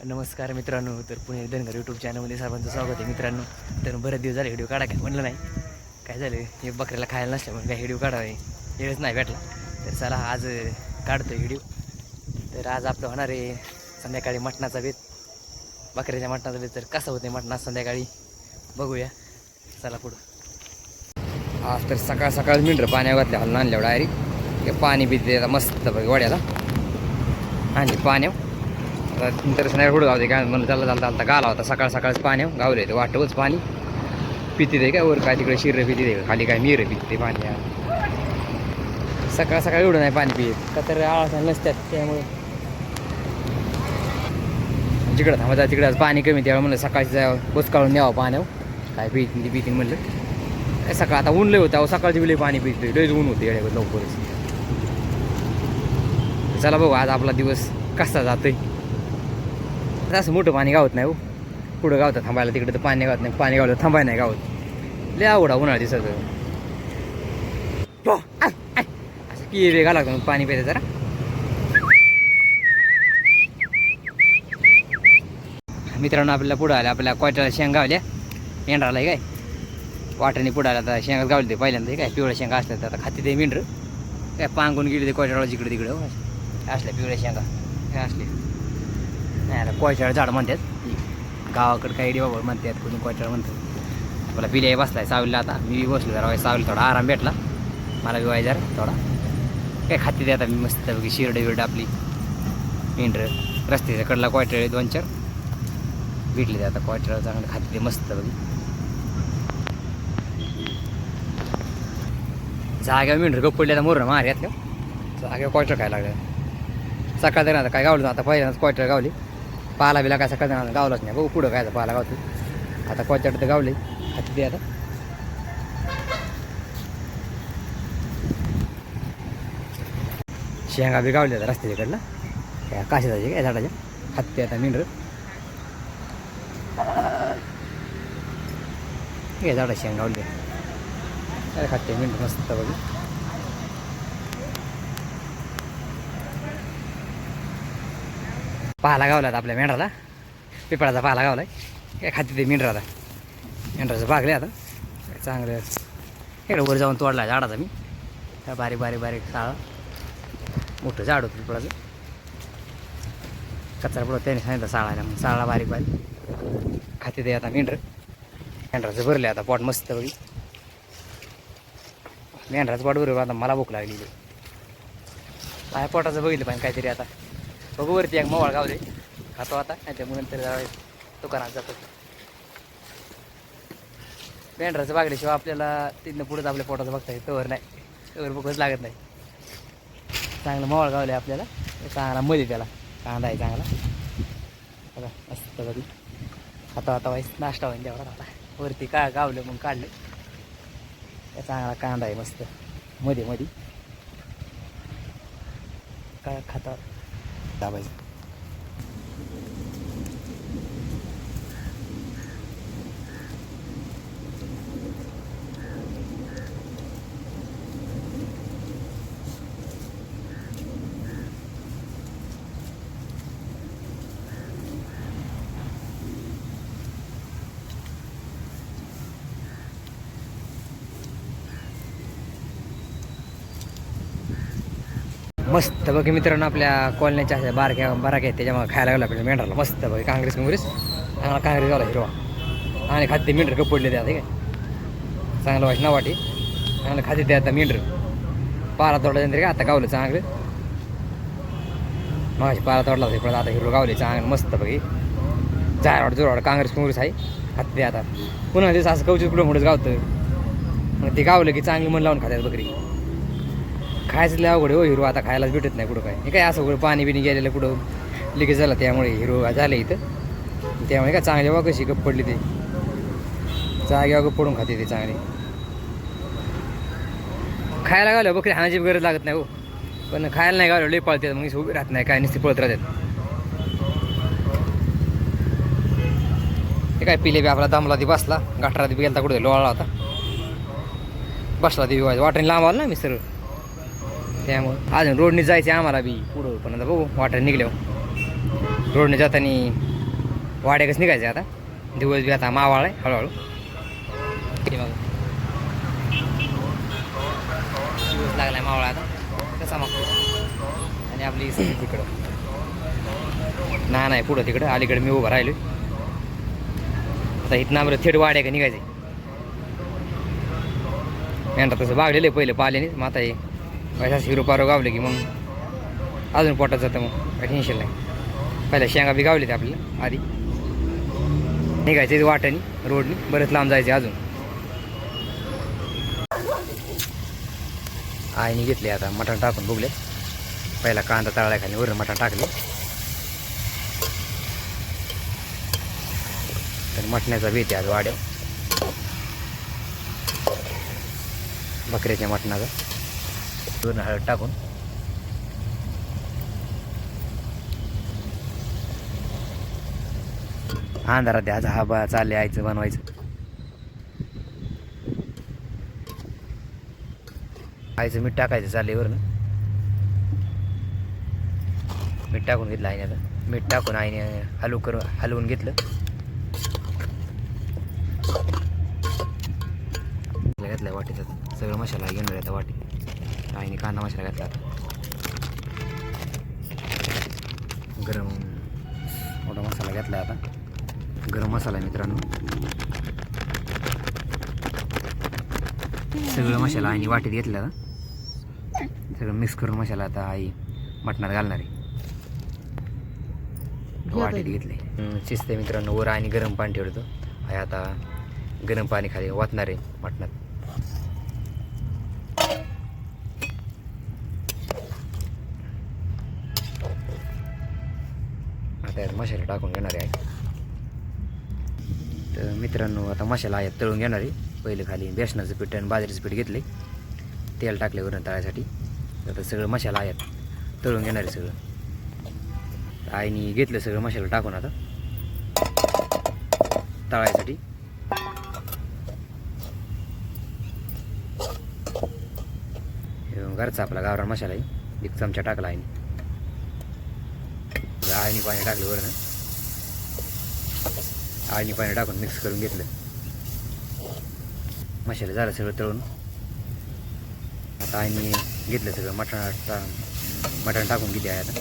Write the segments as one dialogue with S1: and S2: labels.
S1: नमस्कार मित्रांनो. तर पुणे धनगर यूट्यूब चॅनलमध्ये सर्वांचं स्वागत आहे मित्रांनो. तर बरेच दिवस झाले व्हिडिओ काढा काय म्हणलं नाही. काय झालं हे बकऱ्याला खायला नसल्यामुळे काय व्हिडिओ काढावे वेळच नाही भेटला. तर चला आज काढतो व्हिडिओ. तर आज आपलं होणार आहे संध्याकाळी मटणाचा बेत, बकऱ्याच्या मटणाचा बेत. तर कसं होते मटणा संध्याकाळी बघूया. चला पुढं. आज तर सकाळ सकाळ मिनटं पाण्यावर घातल्या हल्ला आणल्या डायरेक्ट. ते पाणी पिते मस्त बघ वड्याला आणि पाण्यावर नंतर नाही पुढं गावते काय म्हणलं चालता चालता चालता गाला होता. सकाळ सकाळच पाणी गावले ते वाटवच पाणी पिती दे काय वर काय तिकडे शिरं पिती दे खाली काय मिरं पिती ते पाणी. सकाळ सकाळ एवढं नाही पाणी पित का तर आळसा नसतात त्यामुळे जिकडं थांबा तिकडं पाणी कमी त्यावेळेला म्हणलं सकाळची जावं बोच काढून न्यावं पाण्यावर काय पितीन म्हणलं. काय सकाळ आता ऊन लय होतं अहो, सकाळची बिले पाणी पिते लयच ऊन होते येड्या लवकरच. चला बघू आज आपला दिवस कसा जातोय. असं मोठं पाणी गावत नाही हो, पुढं गावतं थांबायला तिकडे तर पाणी गावत नाही. पाणी गावलं थांबायला नाही गावत लय आवडा उन्हाळा दिसत असं की वेगा लागतो पाणी प्यायचं जरा. मित्रांनो आपल्याला पुढं आल्या आपल्या कोयटाला शेंगा गावल्या मेंढराला काय वाटाने पुढं आल्या. आता शेंगा गावले ते पहिल्यांदा काय पिवळ्या शेंगा असल्या तर आता खाते ते मेंढर काय पांगून गेले ते कोयटाला जिकडे तिकडे असल्या पिवळ्या शेंगा काय असले नाही. आता कोयटाळ झाड म्हणतात गावाकडे काही बाबा म्हणतात कोणी कोयटाळ म्हणतात. मला पिल्या बसलाय सावलीला. आता मी बसलो जरा सावली थोडा आराम भेटला मला बी जरा थोडा काय खाते ते. आता मी मस्त बघी शिरडं विरडं आपली मेंढर रस्त्याच्या कडला कोयटाळे 2-4 भेटले ते. आता कोयटाळ चांगलं खाते ते मस्त बघी. जाग्यावर मेंढर गप पडले आता मोर मार यातलं जाग्यावर कोयटाळ खायला लागलं. सकाळ तर आता काय गावलं आता पहिल्यांदाच कोयटाळ गावली. पाला बिला काय सकाळ जण गावलाच नाही बघू पुढं काय पाला गावतो. आता कोयटाळ तर गावले खाते ते. आता शेंगा बी गावले आता रस्त्याच्याकडला काय काशीदाचे काय झाडाच्या खाते आता मेंढर काय झाडा शेंगा गावले काय खाते मेंढर मस्त बघू. पाला गावला आपल्या मेंढराला पिपळाचा पाला गावलाय काय खाते ते मेंढराला. मेंढराचं भागले आता काय चांगलं इकडे वर जाऊन तोडला झाडाचा मी काय बारीक बारीक बारीक साळा मोठं झाड होतं पिपळाचं. कचरा पडत त्याने सांगितलं साळायला मग साळा बारीक बारीक खाते ते आता मेंढराचं भरले आता पोट मस्त बघी. मेंढराचं पोट बरोबर आता मला भूक लागली काय पोटाचं बघितलं पाहिजे काहीतरी. आता बघू वरती एक मोवाळ गावले खातो आता नाही त्यामुळे नंतर जरा दुकानात जातो. मेंढराचं बागल्याशिवाय आपल्याला तिथनं पुढंच आपल्या पोटाचं बघता येईल तवर नाही तवर बघच लागत नाही. चांगलं मोवाळ गावले आपल्याला चांगला मध्ये त्याला कांदा आहे चांगला बघा मस्त बघी. आता वाईस नाश्ता होईल तेवढा. आता वरती का गावलं मग काढलं चांगला कांदा आहे मस्त मध्ये मध्ये काय खाता दाबायचं. मस्त बघी मित्रांनो आपल्या कॉलनीच्या अशा बारक्या आहेत त्याच्यामुळे खायला लागलं आपल्या मेंढराला मस्त बघी काँग्रेस चांगला काँग्रेस गावला हिरवा आणि खाद्य मेंढर कप पडले ते आता काय चांगलं वाईट ना वाटे चांगलं खाते ते. आता मेंढर पाला तोडला तरी का आता गावलं चांगलं मग पाला तोडला होता आता हिरवं गावले चांगलं मस्त बघी. जारवाड जोरवाड काँग्रेस आहे खाते ते. आता पुन्हा दिवस असं कवचित कुठं मोठंच गावतं मग ते गावलं की चांगली मन लावून खातात बकरी. खायचं लय अवघड हो हिरो आता खायलाच भेटत नाही कुठं काय. हे काय असं कुठं पाणी बिणी गेलेलं कुठं लिकेज झालं त्यामुळे हिरो झालं इथं त्यामुळे काय चांगली बघ कशी गप पडली ते जागेवर गप पडून खाते ते चांगली. खायला गावलं बकरी हाणाची गरज लागत नाही हो पण खायला नाही गावलं लई पळतात मग उभी राहत नाही काय नुसती पळत राहतात. हे काय पिले बी आपला दमला ती बसला गाठरा ती गेला कुठे लोळला होता बसला ती वाटेने लांब आला ना मी सरळ त्यामुळं अजून रोडने जायचे आम्हाला बी पुढं पण आता बघू वाटेने निघल्यावर रोडने जाताना वाड्या कसं निघायचं आता दिवस बी आता मावाळ आहे हळूहळू हे बघा दिवस लागलाय मावळा आता कसा मागतो आणि आपली तिकडं नाही पुढं तिकडं अलीकडे मी उभं राहिलो आता इथं आम्हाला थेट वाड्या का निघायचे मेंढरा तसं बागलेलं आहे पहिलं पाल्याने मग आता हे पैसा हिरो पारो गावले की मग अजून पोटात जातं मग काही टेन्शन नाही पहिल्या शेंगा बी गावले ते आपल्याला आधी निघायचे वाट्यानी रोडनी बरेच लांब जायचे अजून आईने घेतले आता मटण टाकून बघले पहिला कांदा तळायखाली वरून मटण टाकले तर मटण्याचा बेत आहे आज वाड्या बकऱ्याच्या मटणाचा वरून हळद टाकून अंधारात द्यायचा हा बा चालले आयचं बनवायचं आईचं मीठ टाकायचं चालले वरनं मीठ टाकून घेतलं आईने आता मीठ टाकून आईने हलवून घेतलं घेतलाय वाटीत आता सगळं मसाला घेणार आता वाटी आईने कांदा मसाला घातला आता गरम मोठा मसाला घेतला आता गरम मसाला आहे मित्रांनो सगळं मसाला आईने वाटीत घेतला आता सगळं मिक्स करून मसाला आता आई मटणात घालणार आहे वाटीत घेतले शिजते मित्रांनो वर आणि गरम पाणी ठेवतो आहे आता गरम पाणी खाली वाचणार आहे मटणात आता यात मसाला टाकून घेणार आहे तर मित्रांनो आता मसाला आहे तळून घेणार आहे पहिले खाली बेसनाचं पीठ आणि बाजरीचं पीठ घेतले तेल टाकले वरून तळायसाठी आता सगळं मसाला आहे तळून घेणार आहे सगळं आईने घेतलं सगळं मसाला टाकून आता तळायसाठी घरचा आपला गावरान मसाला आहे 1 चमचा टाकला आईने पाणी टाकलं वरून आईने पाणी टाकून मिक्स करून घेतलं मसाला झालं सगळं तळून आता आईने घेतलं सगळं मटण टाकून घेतले आहे आता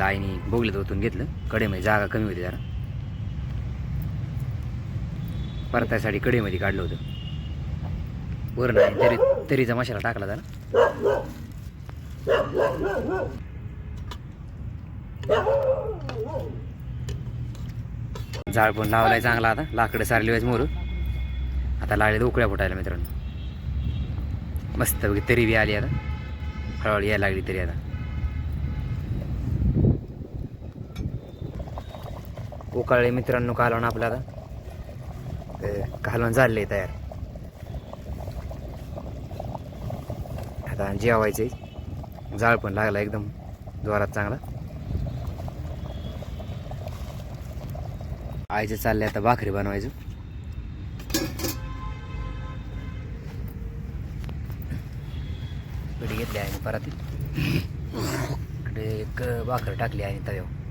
S1: आईने बोगल्यात ओतून घेतलं कढईमध्ये जागा कमी होती जरा परतासाठी कढईमध्ये काढलं होतं वरून आहे तरीचा मसाला टाकला जरा जाळ पण लावलाय चांगला आता लाकडं सारली व्हायचं मोर आता लागले उकळ्या फुटायला मित्रांनो मस्त बघी तरी बी आली आता हळूहळू यायला लागली तरी आता उकाळले मित्रांनो कालवण आपलं आता कालवण झाले तयार आता जेवायचे जाळ पण लागला एकदम जोरात चांगला आईचं चाललंय आता भाकरी बनवायचं कढी घेतली आहे परत इकडे एक भाकरी टाकली आहे तव्यावर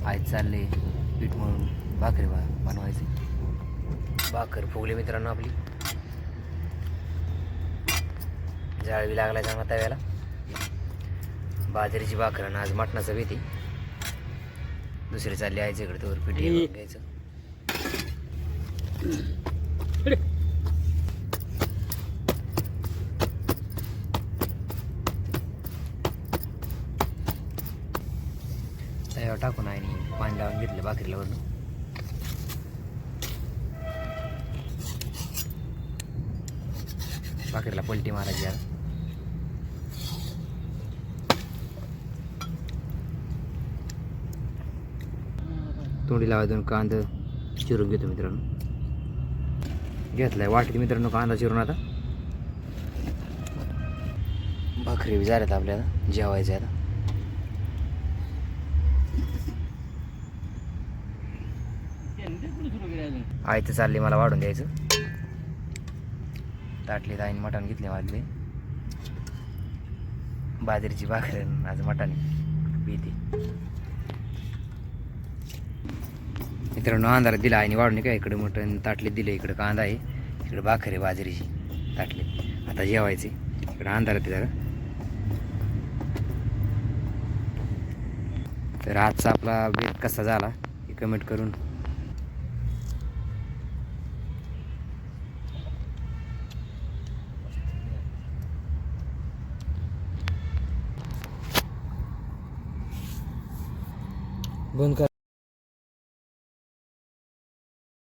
S1: आई चालले पीठ म्हणून भाकरी बनवायची भाकर फुगली मित्रांनो आपली जाळवी लागला चांगला तव्याला बाजरीची भाकर आणि आज मटणाचं भीती दुसरी चालली आयचं इकडे तोवर पीठ घ्यायचं तव्यावर टाकून आहे पाणी लावून घेतलं भाकरीला वरून भाकरीला पलटी मारायची यार तोंडी लावायचं कांदा चिरून घेतो मित्रांनो घेतलाय वाटीत मित्रांनो कांदा चिरून आता भाकरी बी झाल्यात आपल्याला जेवायचं आता आयतं चालले मला वाढून द्यायचं ताटली आईने मटण घेतले वाजले बाजरीची भाकर आज मटाने भीती. मित्रांनो अंधारात दिला आणि वाढून काय इकडे मटण ताटले दिले, इकडे कांदा आहे, इकडे भाकर आहे बाजरीची ताटले. आता जेवायचे इकडे अंधारात जरा. तर आजचा आपला बेत कसा झाला हे कमेंट करून बंद कर.